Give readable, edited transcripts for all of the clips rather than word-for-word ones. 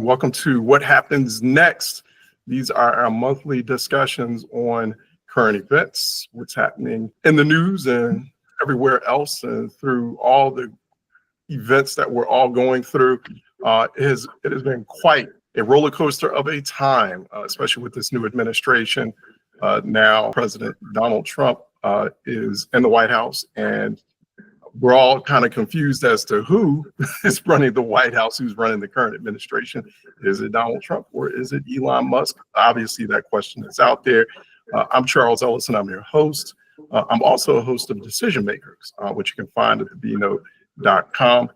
Welcome to What Happens Next. These are our monthly discussions on current events, what's happening in the news and everywhere else, and through all the events that we're all going through. It has been quite a roller coaster of a time, especially with this new administration. Now President Donald Trump is in the White House, and we're all kind of confused as to who is running the White House, who's running the current administration. Is it Donald Trump or is it Elon Musk? Obviously, that question is out there. I'm Charles Ellison. I'm your host. I'm also a host of Decision Makers, which you can find at thebno.com.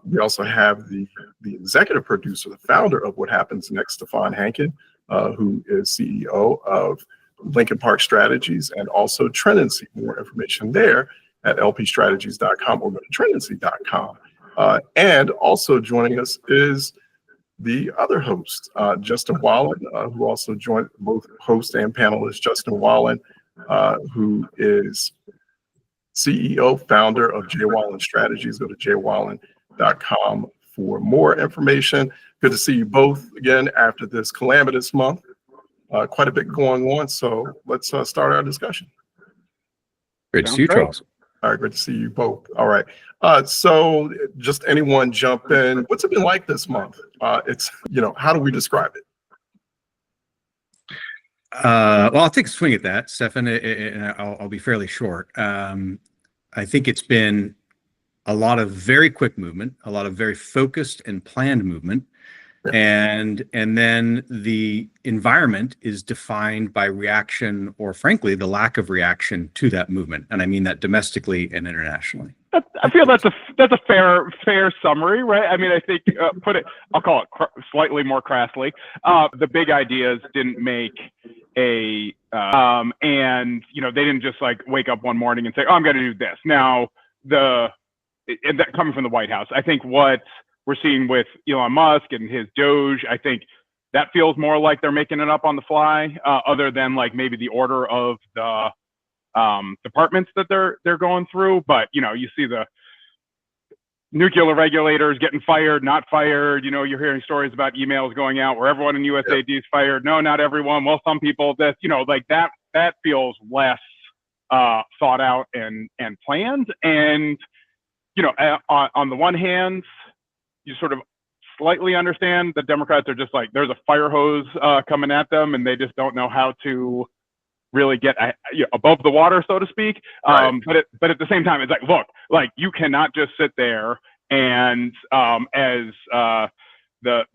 We also have the executive producer, the founder of What Happens Next, Stefan Hankin, who is CEO of Lincoln Park Strategies and also Trendancy. More information there at lpstrategies.com or go to trendancy.com. And also joining us is the other host, Justin Wallen, who also joined, both host and panelist. Justin Wallen, who is CEO, founder of J. Wallen Strategies. Go to jwallen.com for more information. Good to see you both again after this calamitous month. Quite a bit going on, so let's start our discussion. Great to see you, Charles. All right, great to see you both. All right, so just anyone jump in. What's it been like this month? It's, how do we describe it? Well, I'll take a swing at that, Stefan, and I'll be fairly short. I think it's been a lot of very quick movement, a lot of very focused and planned movement. And then the environment is defined by reaction, or frankly, the lack of reaction to that movement. And I mean that domestically and internationally. I feel that's a fair summary, right? I mean, I think I'll call it slightly more crassly. The big ideas didn't make and they didn't just like wake up one morning and say, "Oh, I'm going to do this." Now, that coming from the White House, I think what we're seeing with Elon Musk and his Doge, I think that feels more like they're making it up on the fly, other than like maybe the order of the departments that they're going through. But you see the nuclear regulators getting fired, not fired. You're hearing stories about emails going out where everyone in USAID is fired. No, not everyone. Well, some people. This, like that feels less thought out and planned. And on the one hand, you sort of slightly understand the Democrats are just like, there's a fire hose coming at them, and they just don't know how to really get above the water, so to speak. Right. But at the same time, it's like, look, like you cannot just sit there and as the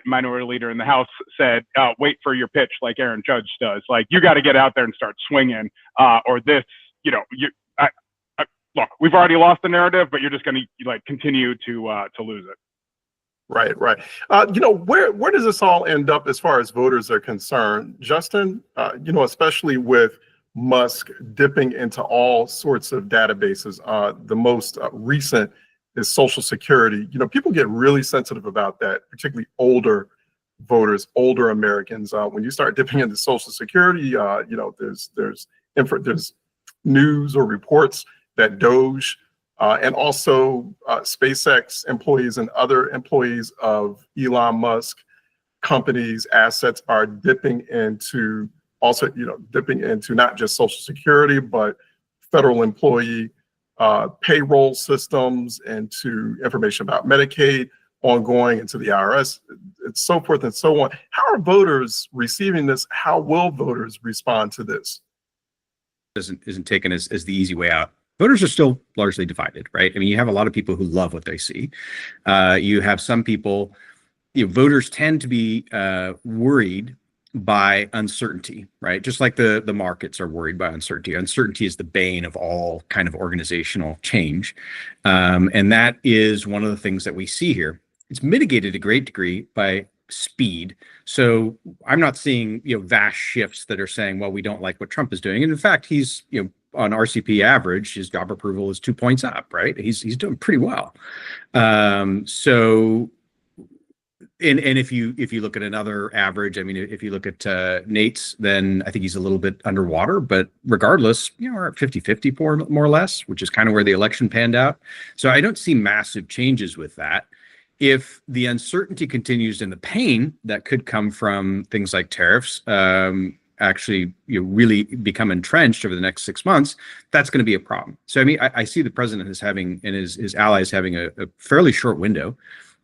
minority leader in the House said, wait for your pitch like Aaron Judge does. Like you got to get out there and start swinging, or this, look, we've already lost the narrative, but you're just going to like continue to lose it. Right. Where does this all end up as far as voters are concerned, Justin? Especially with Musk dipping into all sorts of databases. The most recent is Social Security. People get really sensitive about that, particularly older voters, older Americans. When you start dipping into Social Security, there's news or reports that Doge and also SpaceX employees and other employees of Elon Musk companies' assets are dipping into not just Social Security, but federal employee payroll systems, into information about Medicaid, ongoing into the IRS, and so forth and so on. How are voters receiving this? How will voters respond to this? Isn't taken as the easy way out. Voters are still largely divided, right? I mean, you have a lot of people who love what they see. You have some people, voters tend to be worried by uncertainty, right? Just like the markets are worried by uncertainty. Uncertainty is the bane of all kind of organizational change. And that is one of the things that we see here. It's mitigated to a great degree by speed. So I'm not seeing, vast shifts that are saying, well, we don't like what Trump is doing. And in fact, he's, on RCP average, his job approval is 2 points up, right? He's doing pretty well. So, and if you look at another average, I mean, if you look at Nate's, then I think he's a little bit underwater, but regardless, we're at 50-50 more or less, which is kind of where the election panned out. So I don't see massive changes with that. if the uncertainty continues and the pain that could come from things like tariffs actually really become entrenched over the next 6 months, that's going to be a problem. So I mean, I see the president as having and his allies having a fairly short window,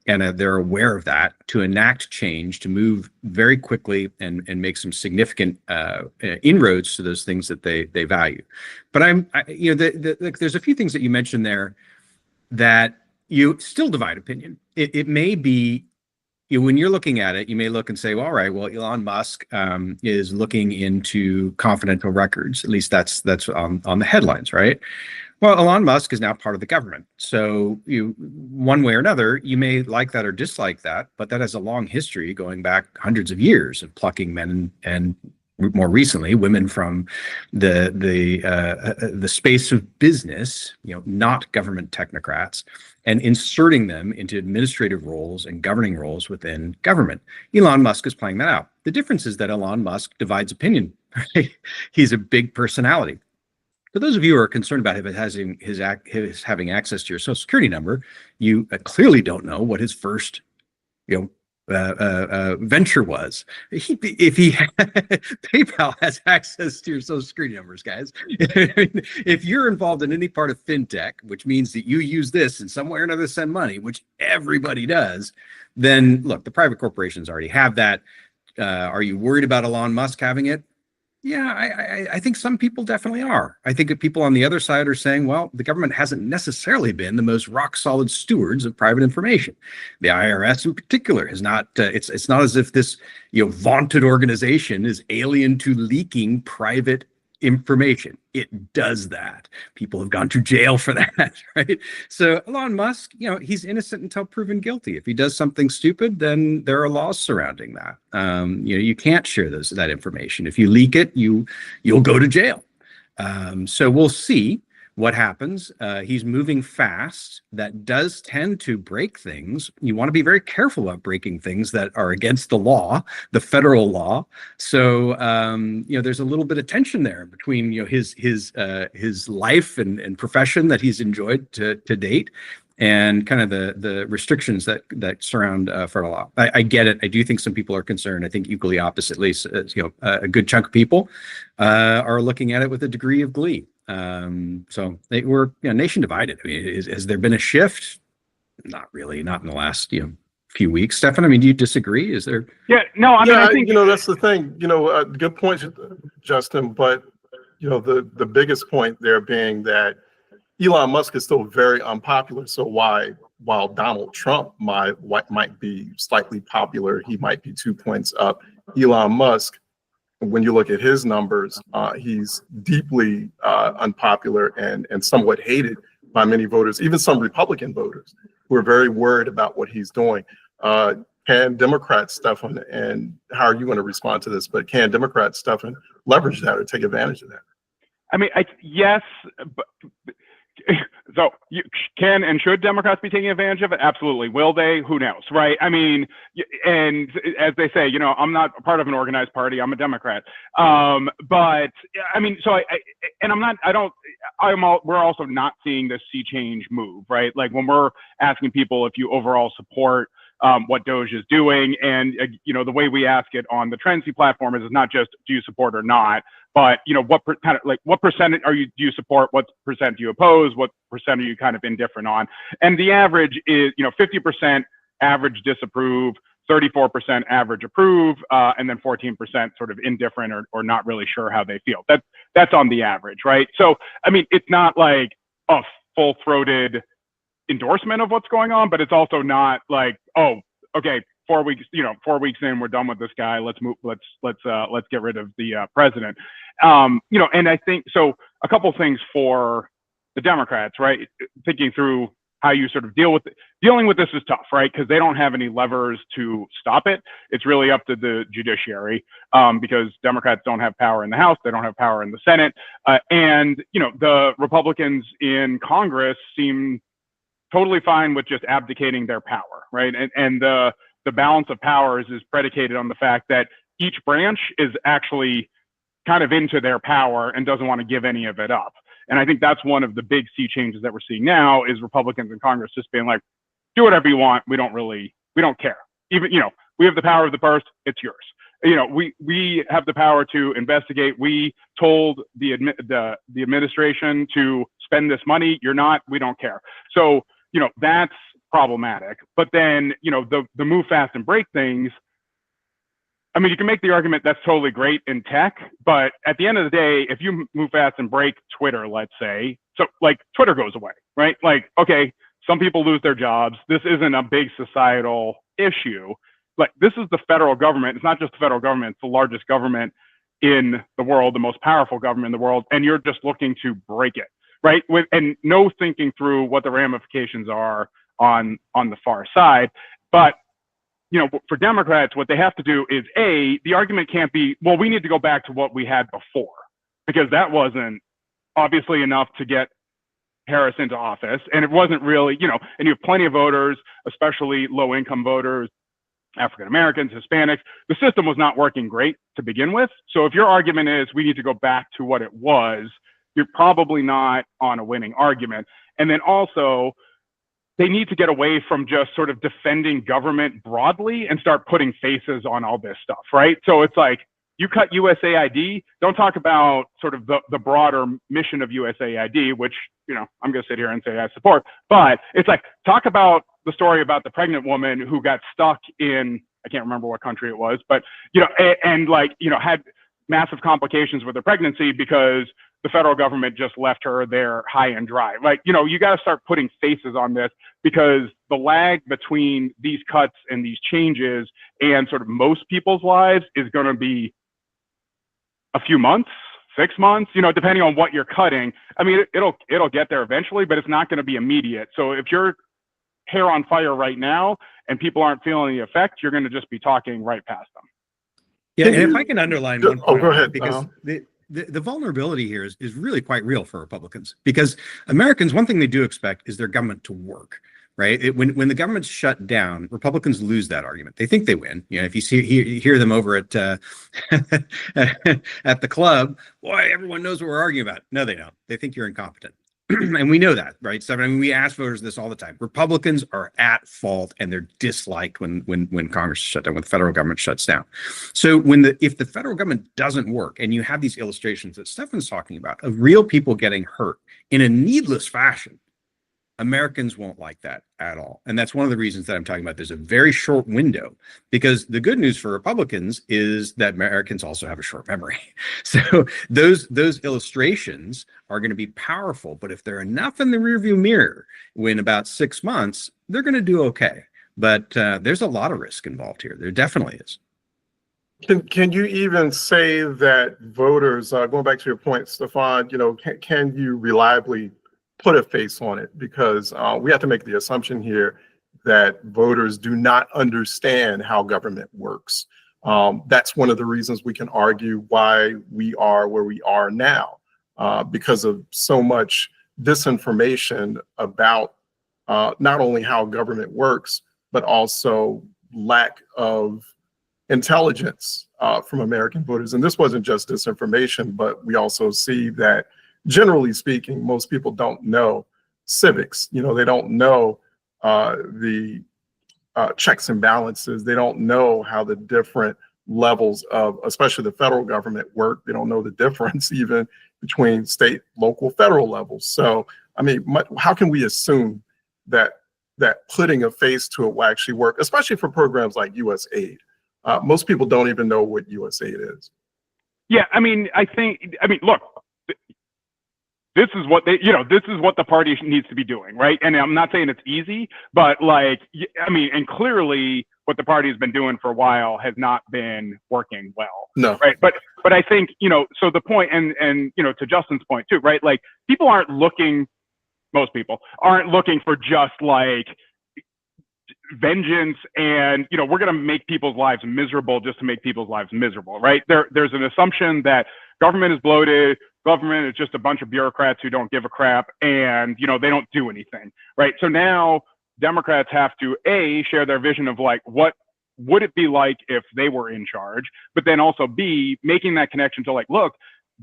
and they're aware of that, to enact change, to move very quickly and make some significant inroads to those things that they value. But there's a few things that you mentioned there that you still divide opinion. It may be, when you're looking at it, you may look and say, well, all right, well, Elon Musk is looking into confidential records. At least that's on the headlines, right? Well, Elon Musk is now part of the government. So one way or another, you may like that or dislike that, but that has a long history going back hundreds of years of plucking men and more recently women from the space of business, not government technocrats, and inserting them into administrative roles and governing roles within government. Elon Musk is playing that out. The difference is that Elon Musk divides opinion. Right? He's a big personality. For those of you who are concerned about him having access to your social security number, you clearly don't know what his first, venture was. PayPal has access to your social security numbers, guys. If you're involved in any part of fintech, which means that you use this in some way or another to send money, which everybody does, then look, the private corporations already have that. Are you worried about Elon Musk having it? Yeah, I think some people definitely are. I think that people on the other side are saying, well, the government hasn't necessarily been the most rock solid stewards of private information. The IRS in particular has not, it's not as if this vaunted organization is alien to leaking private information. It does that. People have gone to jail for that, right? So Elon Musk, he's innocent until proven guilty. If he does something stupid, then there are laws surrounding that. You can't share that information. If you leak it, you'll go to jail. So we'll see what happens. He's moving fast. That does tend to break things. You want to be very careful about breaking things that are against the law, the federal law. So there's a little bit of tension there between his life and profession that he's enjoyed to date, and kind of the restrictions that surround federal law. I get it. I do think some people are concerned. I think equally oppositely, a good chunk of people are looking at it with a degree of glee. So we're nation divided. I mean, has there been a shift? Not really. Not in the last few weeks. Stefan, I mean, do you disagree? Is there? Yeah. No. I think that's the thing. Good point, Justin. But the biggest point there being that Elon Musk is still very unpopular. So while Donald Trump might be slightly popular, he might be 2 points up. Elon Musk, when you look at his numbers, he's deeply unpopular and somewhat hated by many voters, even some Republican voters who are very worried about what he's doing. Can Democrats, Stefan, and how are you going to respond to this, but can Democrats, Stefan, leverage that or take advantage of that? I mean, yes, but so can and should Democrats be taking advantage of it? Absolutely. Will they? Who knows, right? I mean, and as they say, I'm not a part of an organized party. I'm a Democrat. But I mean, so we're also not seeing this sea change move, right? Like when we're asking people if you overall support what Doge is doing, and the way we ask it on the Trendsy platform is not just do you support or not, but what percent do you support, what percent do you oppose, what percent are you kind of indifferent on, and the average is 50% average disapprove, 34% average approve, and then 14% sort of indifferent or not really sure how they feel. That's on the average, right? So I mean, it's not like a full-throated endorsement of what's going on, but it's also not like, oh, okay, 4 weeks in, we're done with this guy. Let's get rid of the president. And I think so. A couple things for the Democrats, right? Thinking through how you sort of dealing with this is tough, right? Because they don't have any levers to stop it. It's really up to the judiciary, because Democrats don't have power in the House, they don't have power in the Senate, and the Republicans in Congress seem totally fine with just abdicating their power, right? And the balance of powers is predicated on the fact that each branch is actually kind of into their power and doesn't want to give any of it up. And I think that's one of the big sea changes that we're seeing now is Republicans in Congress just being like, do whatever you want. We don't care. Even, we have the power of the purse. It's yours. We have the power to investigate. We told the administration to spend this money. You're not. We don't care. So, that's problematic. But then, the move fast and break things. I mean, you can make the argument that's totally great in tech, but at the end of the day, if you move fast and break Twitter, let's say, so like Twitter goes away, right? Like, okay, some people lose their jobs. This isn't a big societal issue. Like, this is the federal government. It's not just the federal government. It's the largest government in the world, the most powerful government in the world, and you're just looking to break it, right? And no thinking through what the ramifications are on the far side. But for Democrats, what they have to do is, the argument can't be, well, we need to go back to what we had before, because that wasn't obviously enough to get Harris into office. And it wasn't really, and you have plenty of voters, especially low-income voters, African Americans, Hispanics. The system was not working great to begin with. So if your argument is we need to go back to what it was, you're probably not on a winning argument. And then also, they need to get away from just sort of defending government broadly and start putting faces on all this stuff, right? So it's like, you cut USAID, don't talk about sort of the broader mission of USAID, which, I'm going to sit here and say I support, but it's like, talk about the story about the pregnant woman who got stuck in, I can't remember what country it was, but, had massive complications with her pregnancy because the federal government just left her there high and dry. Like, you got to start putting faces on this, because the lag between these cuts and these changes and sort of most people's lives is going to be a few months, 6 months, depending on what you're cutting. I mean, it'll get there eventually, but it's not going to be immediate. So if you're hair on fire right now and people aren't feeling the effect, you're going to just be talking right past them. Yeah, and if I can underline one point, go ahead, because the vulnerability here is really quite real for Republicans, because Americans, one thing they do expect is their government to work, right? When the government's shut down, Republicans lose that argument. They think they win. If you hear them over at at the club, boy, everyone knows what we're arguing about. No, they don't. They think you're incompetent. And we know that, right? So, I mean, we ask voters this all the time. Republicans are at fault, and they're disliked when Congress shut down, when the federal government shuts down. So if the federal government doesn't work, and you have these illustrations that Stefan's talking about of real people getting hurt in a needless fashion, Americans won't like that at all. And that's one of the reasons that I'm talking about. There's a very short window, because the good news for Republicans is that Americans also have a short memory. So those illustrations are going to be powerful, but if they're enough in the rearview mirror, in about 6 months, they're going to do okay. But there's a lot of risk involved here. There definitely is. Can you even say that voters, going back to your point, Stefan, can you reliably put a face on it? Because we have to make the assumption here that voters do not understand how government works. That's one of the reasons we can argue why we are where we are now, because of so much disinformation about not only how government works, but also lack of intelligence from American voters. And this wasn't just disinformation, but we also see that, generally speaking, most people don't know civics. They don't know the checks and balances. They don't know how the different levels of, especially the federal government, work. They don't know the difference even between state, local, federal levels. So, I mean, how can we assume that putting a face to it will actually work, especially for programs like USAID? Most people don't even know what USAID is. Yeah, look, this is what this is what the party needs to be doing, right? And I'm not saying it's easy, but and clearly what the party has been doing for a while has not been working well. No. Right. But I think, so the point, and to Justin's point too, right? Like, most people aren't looking for just like vengeance and, we're going to make people's lives miserable just to make people's lives miserable, right? There's an assumption that government is bloated, government is just a bunch of bureaucrats who don't give a crap, and, they don't do anything, right? So now Democrats have to, share their vision of like, what would it be like if they were in charge, but then also B, making that connection to like, look,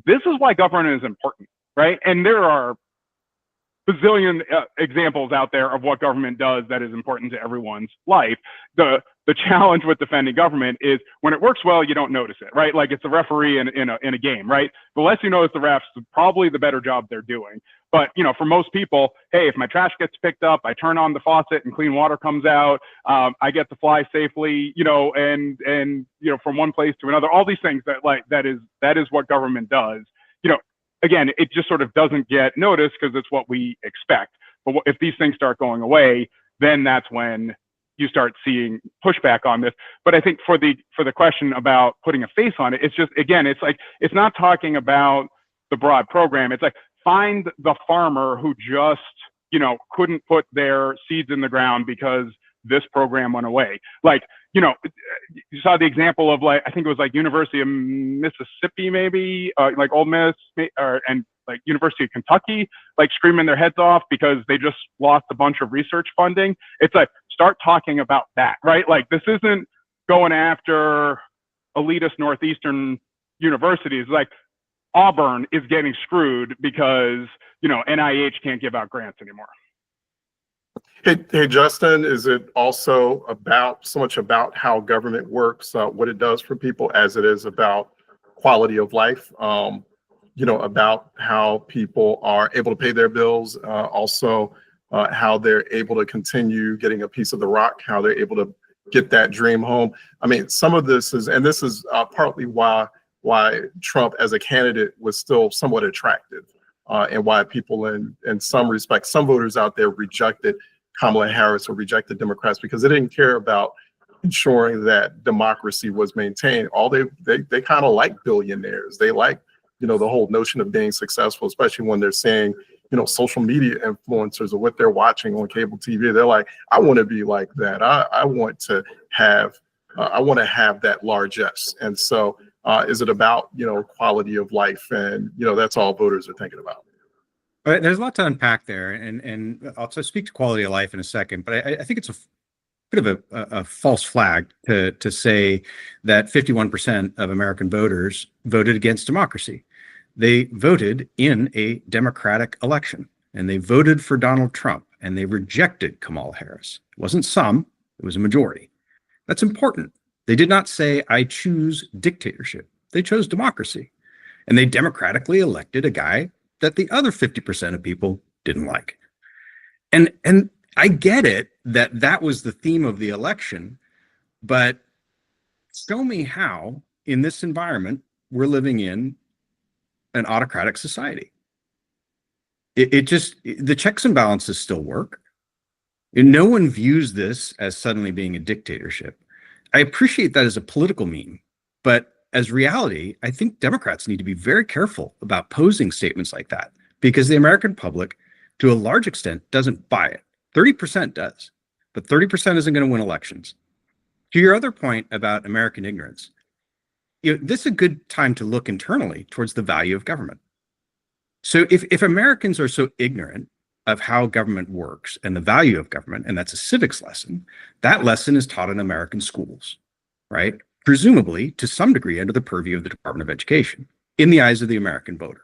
this is why government is important, right? And there are bazillion examples out there of what government does that is important to everyone's life. The challenge with defending government is when it works well, you don't notice it, right? Like it's a referee in a game, right? The less you notice the refs, probably the better job they're doing. But, you know, for most people, hey, if my trash gets picked up, I turn on the faucet and clean water comes out. I get to fly safely, you know, and you know, from one place to another. All these things that is what government does. You know, again, it just sort of doesn't get noticed because it's what we expect. But if these things start going away, then that's when you start seeing pushback on this. But I think for the question about putting a face on it, it's just, again, it's like, it's not talking about the broad program. It's like, find the farmer who just, you know, couldn't put their seeds in the ground because this program went away. Like, you know, you saw the example of, like, I think it was like University of Mississippi, maybe, like Ole Miss, and like University of Kentucky, like screaming their heads off because they just lost a bunch of research funding. It's like, start talking about that, right? Like, this isn't going after elitist Northeastern universities. Like, Auburn is getting screwed because, you know, NIH can't give out grants anymore. Hey, Justin, is it also about so much about how government works, what it does for people, as it is about quality of life? You know, about how people are able to pay their bills, also how they're able to continue getting a piece of the rock, how they're able to get that dream home. I mean, some of this is, and this is partly why Trump as a candidate was still somewhat attractive, and why people in some respects, some voters out there rejected Kamala Harris or rejected Democrats because they didn't care about ensuring that democracy was maintained. All they kind of like billionaires. They like, you know, the whole notion of being successful, especially when they're saying, you know, social media influencers or what they're watching on cable TV. They're like, I want to be like that. I want to have that largesse. And so is it about, you know, quality of life? And, you know, that's all voters are thinking about. All right, there's a lot to unpack there, and I'll speak to quality of life in a second, but I think it's a bit of a false flag to say that 51% of American voters voted against democracy. They voted in a democratic election, and they voted for Donald Trump, and they rejected Kamala Harris. It wasn't some, it was a majority. That's important. They did not say, I choose dictatorship. They chose democracy, and they democratically elected a guy that the other 50% of people didn't like. And I get it that was the theme of the election, but show me how in this environment we're living in an autocratic society. The checks and balances still work. And no one views this as suddenly being a dictatorship. I appreciate that as a political meme, but as reality, I think Democrats need to be very careful about posing statements like that, because the American public, to a large extent, doesn't buy it. 30% does, but 30% isn't going to win elections. To your other point about American ignorance, you know, this is a good time to look internally towards the value of government. So if Americans are so ignorant of how government works and the value of government, and that's a civics lesson, that lesson is taught in American schools, right? Presumably to some degree under the purview of the Department of Education, in the eyes of the American voter.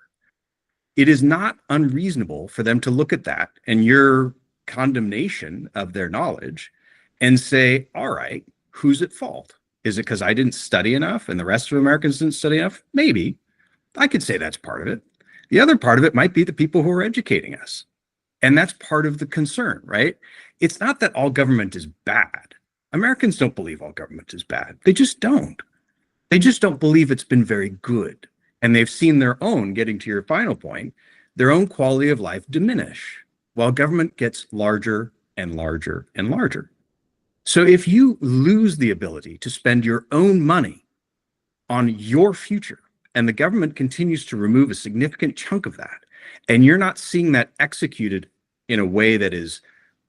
It is not unreasonable for them to look at that and your condemnation of their knowledge and say, all right, who's at fault? Is it because I didn't study enough and the rest of Americans didn't study enough? Maybe. I could say that's part of it. The other part of it might be the people who are educating us. And that's part of the concern, right? It's not that all government is bad. Americans don't believe all government is bad. They just don't. They just don't believe it's been very good. And they've seen their own, getting to your final point, their own quality of life diminish while government gets larger and larger and larger. So if you lose the ability to spend your own money on your future, and the government continues to remove a significant chunk of that, and you're not seeing that executed in a way that is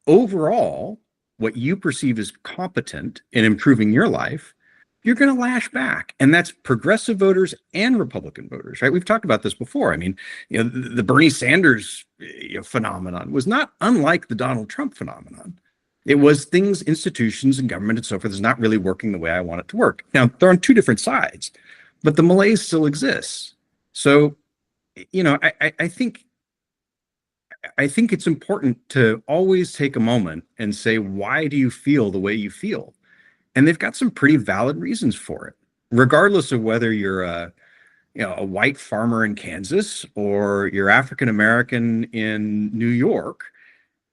overall what you perceive as competent in improving your life, you're going to lash back. And that's progressive voters and Republican voters, right? We've talked about this before. I mean, you know, the Bernie Sanders phenomenon was not unlike the Donald Trump phenomenon. It was things, institutions and government and so forth is not really working the way I want it to work. Now, they're on two different sides, but the malaise still exists. So, you know, I think I think it's important to always take a moment and say, why do you feel the way you feel? And they've got some pretty valid reasons for it, regardless of whether you're a white farmer in Kansas or you're African American in New York.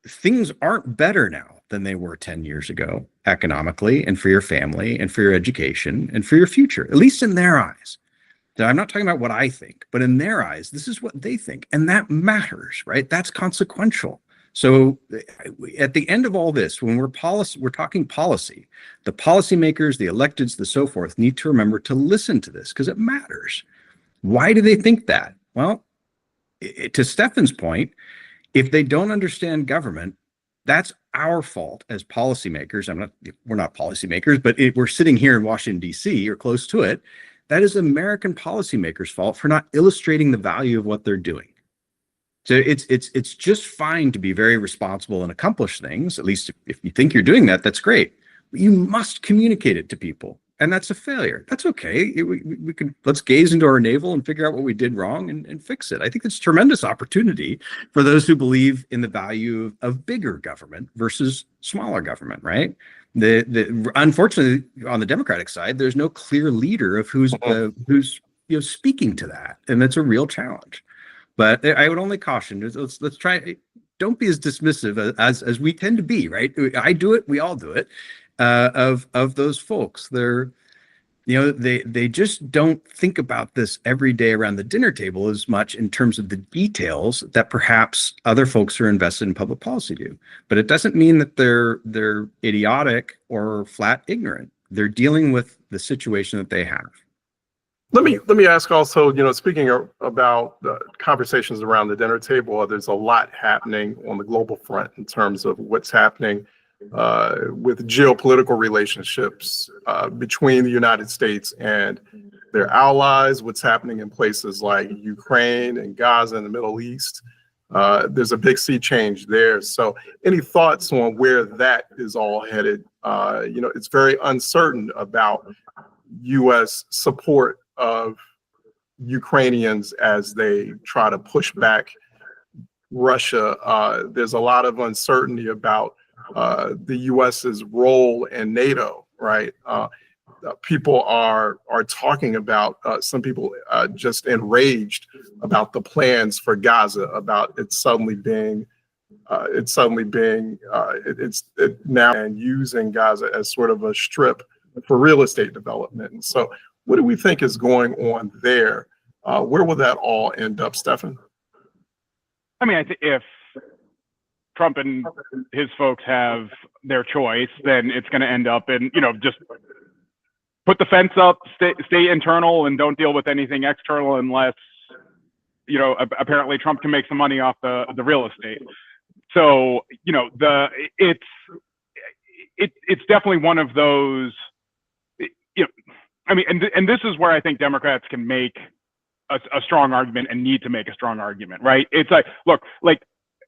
Things aren't better now than they were 10 years ago, economically and for your family and for your education and for your future, at least in their eyes. Now, I'm not talking about what I think, but in their eyes, this is what they think. And that matters, right? That's consequential. So at the end of all this, when we're talking policy, the policymakers, the electeds, the so forth need to remember to listen to this because it matters. Why do they think that? Well, to Stefan's point, if they don't understand government, that's our fault as policymakers. We're not policymakers, but we're sitting here in Washington, D.C. or close to it. That is American policymakers' fault for not illustrating the value of what they're doing. So it's just fine to be very responsible and accomplish things. At least if you think you're doing that, that's great. But you must communicate it to people. And that's a failure. That's okay. Let's gaze into our navel and figure out what we did wrong and fix it. I think it's a tremendous opportunity for those who believe in the value of bigger government versus smaller government, right? Unfortunately, on the Democratic side, there's no clear leader of who's speaking to that, and that's a real challenge. But I would only caution: let's try. Don't be as dismissive as we tend to be, right? I do it. We all do it. Of those folks, they just don't think about this every day around the dinner table as much in terms of the details that perhaps other folks who are invested in public policy do. But it doesn't mean that they're idiotic or flat ignorant. They're dealing with the situation that they have. Let me ask also, speaking about conversations around the dinner table, there's a lot happening on the global front in terms of what's happening with geopolitical relationships between the United States and their allies, what's happening in places like Ukraine and Gaza and the Middle East. There's a big sea change there. So any thoughts on where that is all headed? It's very uncertain about U.S. support of Ukrainians as they try to push back Russia. There's a lot of uncertainty about the U.S.'s role in NATO, right? People are talking about, some people just enraged about the plans for Gaza, about it now and using Gaza as sort of a strip for real estate development. And so what do we think is going on there? Where will that all end up, Stefan? I mean, I think if Trump and his folks have their choice, then it's going to end up in, just put the fence up, stay internal, and don't deal with anything external unless, apparently Trump can make some money off the real estate. So, it's definitely one of those, and this is where I think Democrats can make a strong argument and need to make a strong argument, right? It's like, look,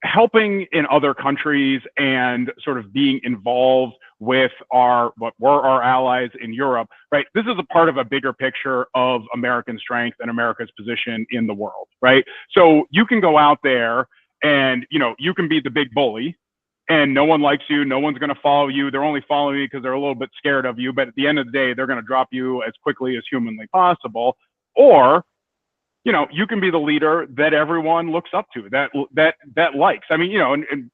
helping in other countries and sort of being involved with what were our allies in Europe, right? This is a part of a bigger picture of American strength and America's position in the world, right? So you can go out there and, you can be the big bully and no one likes you. No one's going to follow you. They're only following you because they're a little bit scared of you. But at the end of the day, they're going to drop you as quickly as humanly possible. Or, you can be the leader that everyone looks up to, that likes. I mean, and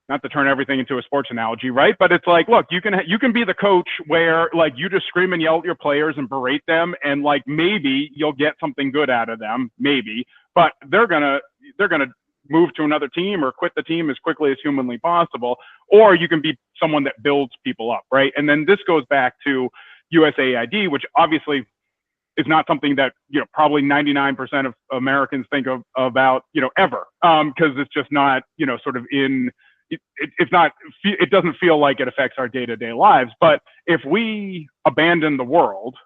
not to turn everything into a sports analogy, right? But it's like, look, you can be the coach where you just scream and yell at your players and berate them, and maybe you'll get something good out of them, maybe. But they're gonna move to another team or quit the team as quickly as humanly possible. Or you can be someone that builds people up, right? And then this goes back to USAID, which obviously is not something that probably 99% of Americans think about ever, because it's just not sort of in it's not, it doesn't feel like it affects our day-to-day lives. But if we abandon the world,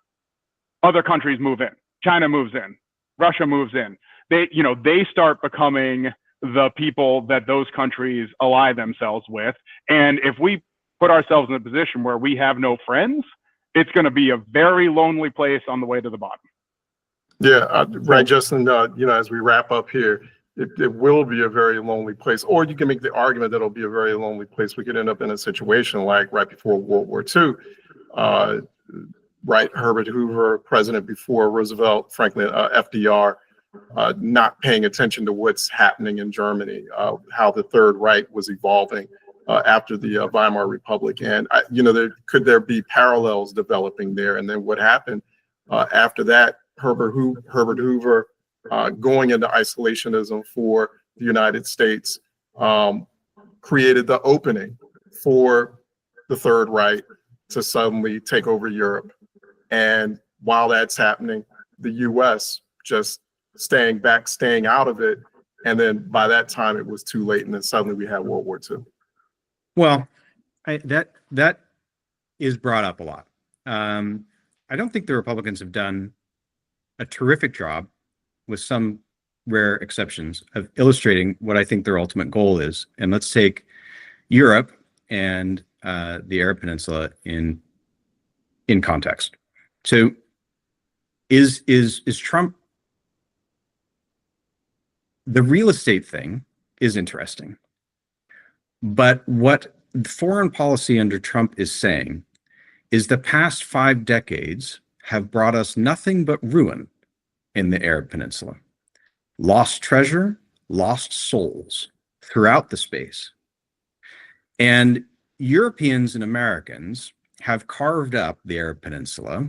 other countries move in. China moves in. Russia moves in. They start becoming the people that those countries ally themselves with. And if we put ourselves in a position where we have no friends, it's going to be a very lonely place on the way to the bottom. Yeah, right, Justin. As we wrap up here, it will be a very lonely place. Or you can make the argument that it'll be a very lonely place. We could end up in a situation like right before World War II, right? Herbert Hoover, president before Roosevelt, Franklin, FDR, not paying attention to what's happening in Germany, how the Third Reich was evolving after the Weimar Republic. And, could there be parallels developing there? And then what happened after that, Herbert Hoover going into isolationism for the United States created the opening for the Third Reich to suddenly take over Europe. And while that's happening, the US just staying back, staying out of it. And then by that time it was too late. And then suddenly we had World War II. Well, that is brought up a lot. I don't think the Republicans have done a terrific job, with some rare exceptions, of illustrating what I think their ultimate goal is. And let's take Europe and the Arab Peninsula in context. So is Trump, the real estate thing is interesting, but what foreign policy under Trump is saying is the past 5 decades have brought us nothing but ruin in the Arab Peninsula. Lost treasure, lost souls throughout the space. And Europeans and Americans have carved up the Arab Peninsula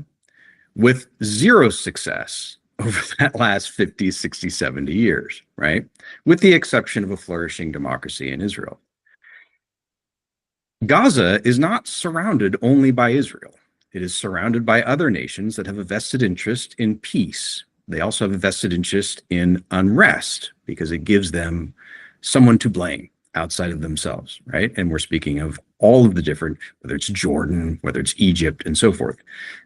with zero success over that last 50, 60, 70 years, right? With the exception of a flourishing democracy in Israel. Gaza is not surrounded only by Israel. It is surrounded by other nations that have a vested interest in peace. They also have a vested interest in unrest because it gives them someone to blame outside of themselves, right? And we're speaking of all of the different, whether it's Jordan, whether it's Egypt, and so forth.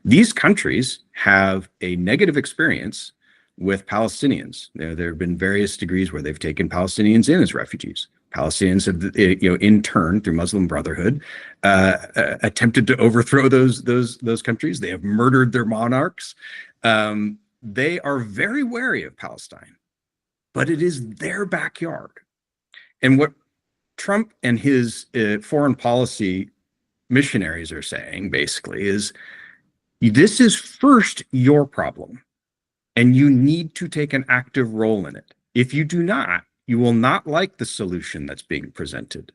These countries have a negative experience with Palestinians. There have been various degrees where they've taken Palestinians in as refugees. Palestinians have, in turn, through Muslim Brotherhood, attempted to overthrow those countries. They have murdered their monarchs. They are very wary of Palestine, but it is their backyard. And what Trump and his foreign policy missionaries are saying, basically, is this is first your problem, and you need to take an active role in it. If you do not, you will not like the solution that's being presented.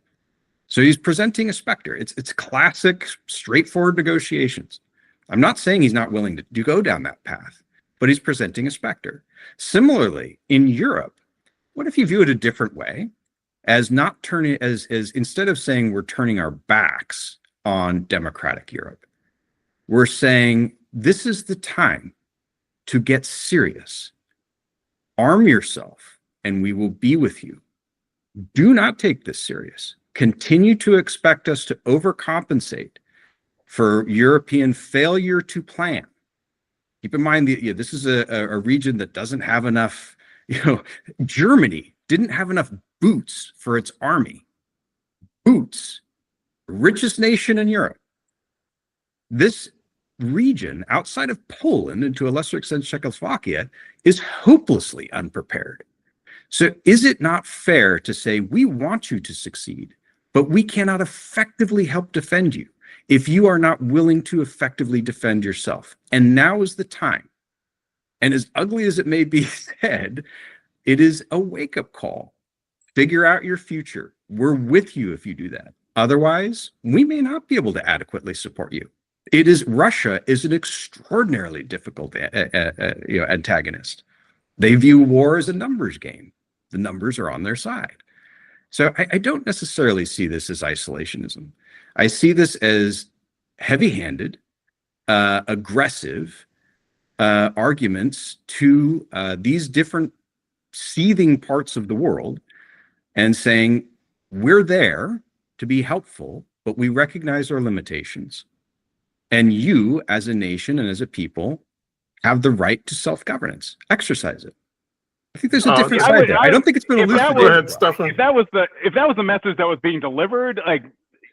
So he's presenting a specter. It's classic, straightforward negotiations. I'm not saying he's not willing to go down that path, but he's presenting a specter. Similarly, in Europe, what if you view it a different way? As not turning, as instead of saying we're turning our backs on democratic Europe, we're saying this is the time to get serious. Arm yourself, and we will be with you. Do not take this serious. Continue to expect us to overcompensate for European failure to plan. Keep in mind that this is a region that doesn't have enough, Germany didn't have enough boots for its army. Boots, richest nation in Europe. This region, outside of Poland and to a lesser extent Czechoslovakia, is hopelessly unprepared. So is it not fair to say we want you to succeed, but we cannot effectively help defend you if you are not willing to effectively defend yourself? And now is the time. And as ugly as it may be said, it is a wake-up call. Figure out your future. We're with you if you do that. Otherwise, we may not be able to adequately support you. Russia is an extraordinarily difficult antagonist. They view war as a numbers game. The numbers are on their side. So I don't necessarily see this as isolationism. I see this as heavy-handed, aggressive arguments to these different seething parts of the world, and saying, we're there to be helpful, but we recognize our limitations. And you, as a nation and as a people, have the right to self-governance. Exercise it. I think there's a different side there. I don't think it's been elucidated. If that was the message that was being delivered,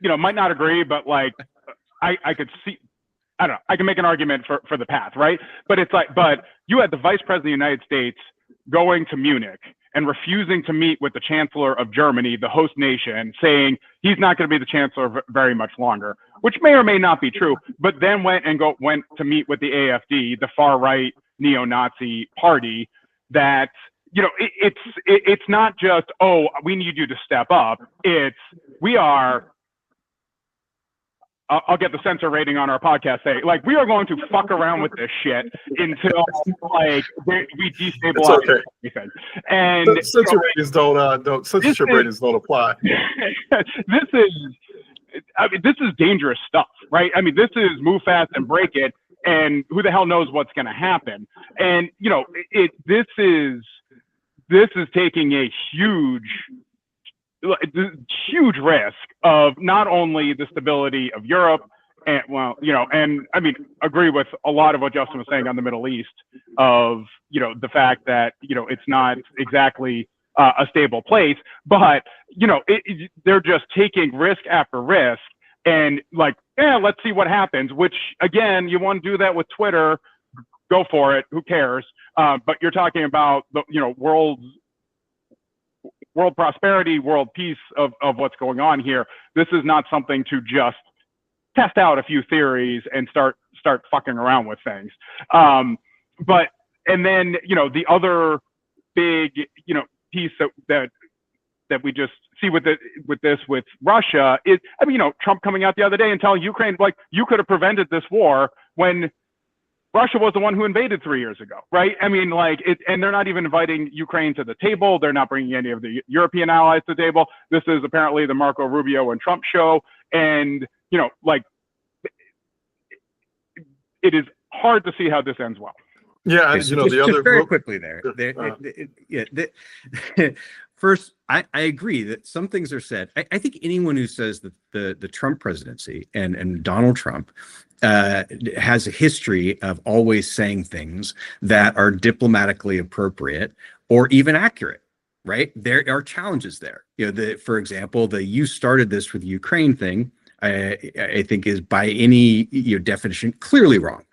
might not agree, but I could see, I don't know, I can make an argument for the path, right? But but you had the Vice President of the United States going to Munich and refusing to meet with the Chancellor of Germany, the host nation, saying he's not going to be the Chancellor very much longer, which may or may not be true, but then went to meet with the AfD, the far right neo-Nazi party that, you know, it's not just, oh, we need you to step up. It's, we are, I'll get the censor rating on our podcast. Say, like, we are going to fuck around with this shit until, like, we destabilize everything. And censorship ratings don't apply. This is dangerous stuff, right? I mean, this is move fast and break it, and who the hell knows what's going to happen? And you know, this is taking a huge risk of not only the stability of Europe, and well, you know, and I mean, agree with a lot of what Justin was saying on the Middle East, of, you know, the fact that, you know, it's not exactly a stable place, but, you know, they're just taking risk after risk, and like, yeah, let's see what happens, which again, you want to do that with Twitter, go for it, who cares? But you're talking about the, you know, world prosperity, world peace of what's going on here. This is not something to just test out a few theories and start fucking around with things. But, and then, you know, the other big, you know, piece that we just see with Russia is, I mean, you know, Trump coming out the other day and telling Ukraine, like, you could have prevented this war when Russia was the one who invaded 3 years ago, right? I mean, like, and they're not even inviting Ukraine to the table. They're not bringing any of the European allies to the table. This is apparently the Marco Rubio and Trump show. And, you know, like, it is hard to see how this ends well. Yeah, Okay, so just very quickly there. First, I agree that some things are said. I think anyone who says that the Trump presidency and Donald Trump has a history of always saying things that are diplomatically appropriate or even accurate, right? There are challenges there. You know, for example, you started this with Ukraine thing, I think is by any definition clearly wrong.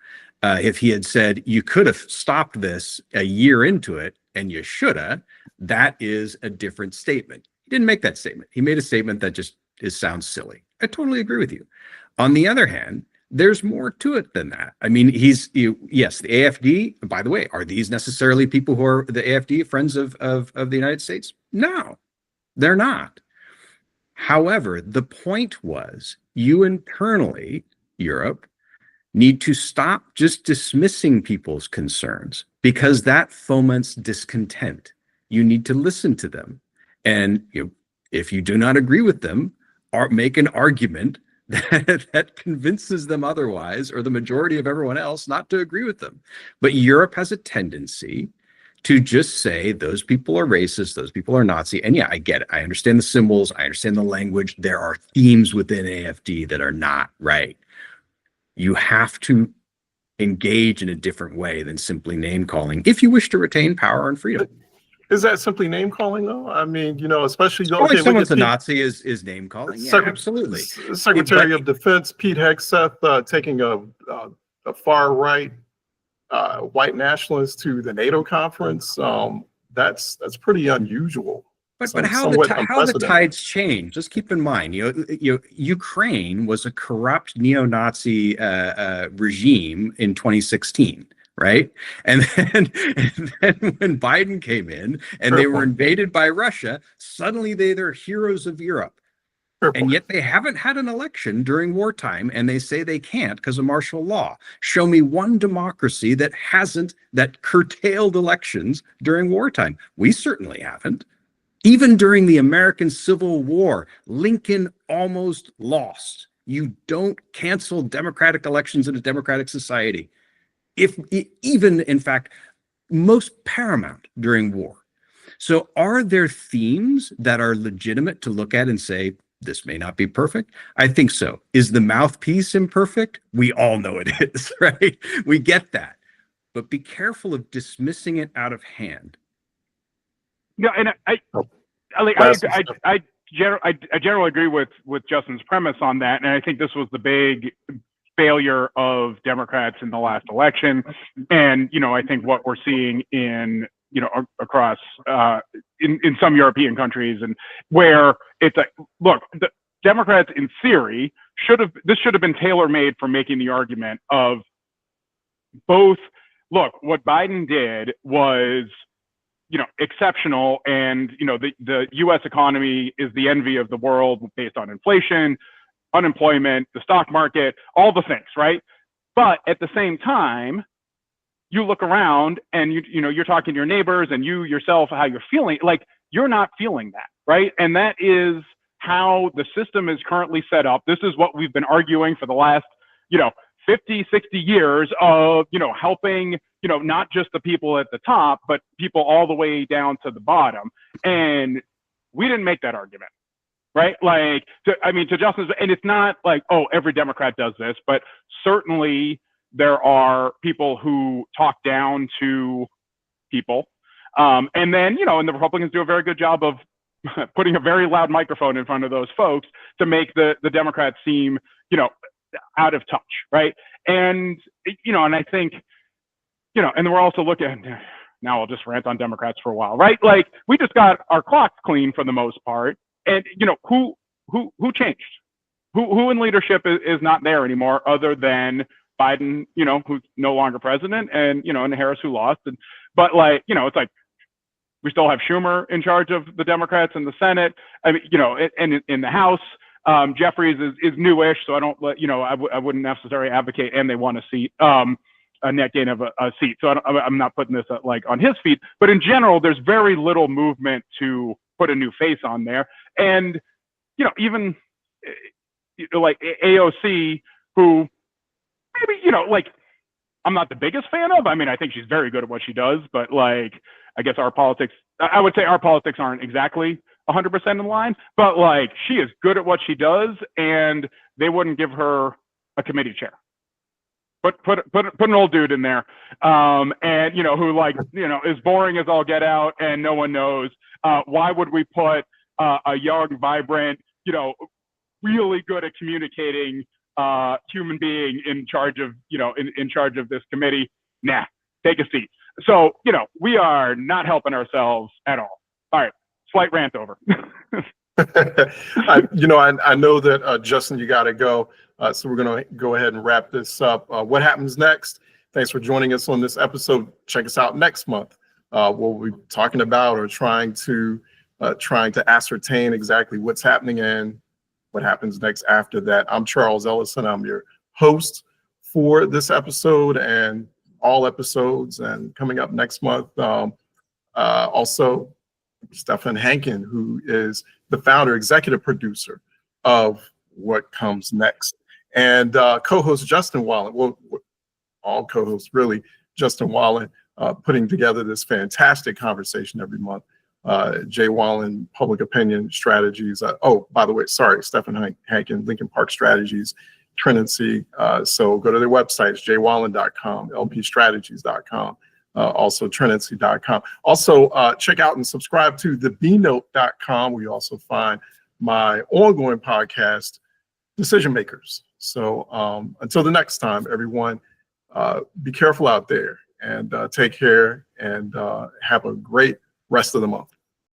If he had said you could have stopped this a year into it and you shoulda, that is a different statement. He didn't make that statement. He made a statement that just sounds silly. I totally agree with you. On the other hand, there's more to it than that. I mean, yes, the AfD, by the way, are these necessarily people who are the AfD friends of the United States? No, they're not. However, the point was, you internally, Europe, need to stop just dismissing people's concerns, because that foments discontent. You need to listen to them. And if you do not agree with them, or make an argument that convinces them otherwise, or the majority of everyone else not to agree with them. But Europe has a tendency to just say those people are racist, those people are Nazi. And yeah, I get it. I understand the symbols. I understand the language. There are themes within AfD that are not right. You have to engage in a different way than simply name calling if you wish to retain power and freedom. Is that simply name calling though? I mean, especially someone's a Nazi is name calling. Yeah, absolutely. Secretary of Defense Pete Hegseth taking a far right white nationalist to the NATO conference. That's pretty unusual. But how the tides change? Just keep in mind, Ukraine was a corrupt neo-Nazi regime in 2016, right? And then when Biden came in and they were invaded by Russia, suddenly they're heroes of Europe. And yet they haven't had an election during wartime, and they say they can't because of martial law. Show me one democracy that curtailed elections during wartime. We certainly haven't. Even during the American Civil War, Lincoln almost lost. You don't cancel democratic elections in a democratic society. Even, in fact, most paramount during war. So are there themes that are legitimate to look at and say, this may not be perfect? I think so. Is the mouthpiece imperfect? We all know it is, right? We get that. But be careful of dismissing it out of hand. No, and I generally agree with Justin's premise on that, and I think this was the big failure of Democrats in the last election. And I think what we're seeing in across in some European countries, and where it's like, look, the Democrats in theory should have been tailor-made for making the argument of both. Look, what Biden did was, exceptional, and the U.S. economy is the envy of the world based on inflation, unemployment, the stock market, all the things, right? But at the same time, you look around and you're talking to your neighbors and you yourself, how you're feeling, like you're not feeling that, right? And that is how the system is currently set up. This is what we've been arguing for the last, 50, 60 years of, helping, not just the people at the top, but people all the way down to the bottom. And we didn't make that argument, right? Like, to Justin's, and it's not like, oh, every Democrat does this, but certainly there are people who talk down to people. And then, and the Republicans do a very good job of putting a very loud microphone in front of those folks to make the Democrats seem, out of touch, right? And, and I think, and we're also looking, now I'll just rant on Democrats for a while, right? Like, we just got our clocks clean for the most part. And, who changed? Who in leadership is not there anymore other than Biden, who's no longer president, and, and Harris, who lost. But it's like, we still have Schumer in charge of the Democrats in the Senate. I mean, and in the House, Jeffries is newish, so I don't, I wouldn't necessarily advocate, and they won a seat, a net gain of a seat. So I'm not putting this on his feet, but in general, there's very little movement to put a new face on there. And, even like AOC, who maybe, I'm not the biggest fan of. I mean, I think she's very good at what she does, but I guess I would say our politics aren't exactly 100% in line, but she is good at what she does, and they wouldn't give her a committee chair. But put an old dude in there, and who is boring as all get out, and no one knows. Why would we put a young, vibrant, really good at communicating human being in charge of in charge of this committee? Nah, take a seat. So we are not helping ourselves at all. All right, slight rant over. I know that Justin, you got to go, so we're going to go ahead and wrap this up. What happens next? Thanks for joining us on this episode. Check us out next month. We'll be talking about or trying to ascertain exactly what's happening and what happens next after that. I'm Charles Ellison. I'm your host for this episode and all episodes. And coming up next month, also Stephan Hankin, who is the founder, executive producer of What Comes Next, and co-host Justin Wallen. Well, all co-hosts really, Justin Wallen, putting together this fantastic conversation every month. Jay Wallen, Public Opinion Strategies. By the way, sorry, Stephan Hankin, Lincoln Park Strategies, Trinity. So go to their websites, jwallen.com, lpstrategies.com, also trinity.com. Also, check out and subscribe to thebnote.com, where you also find my ongoing podcast, Decision Makers. So until the next time, everyone, be careful out there and take care and have a great rest of the month.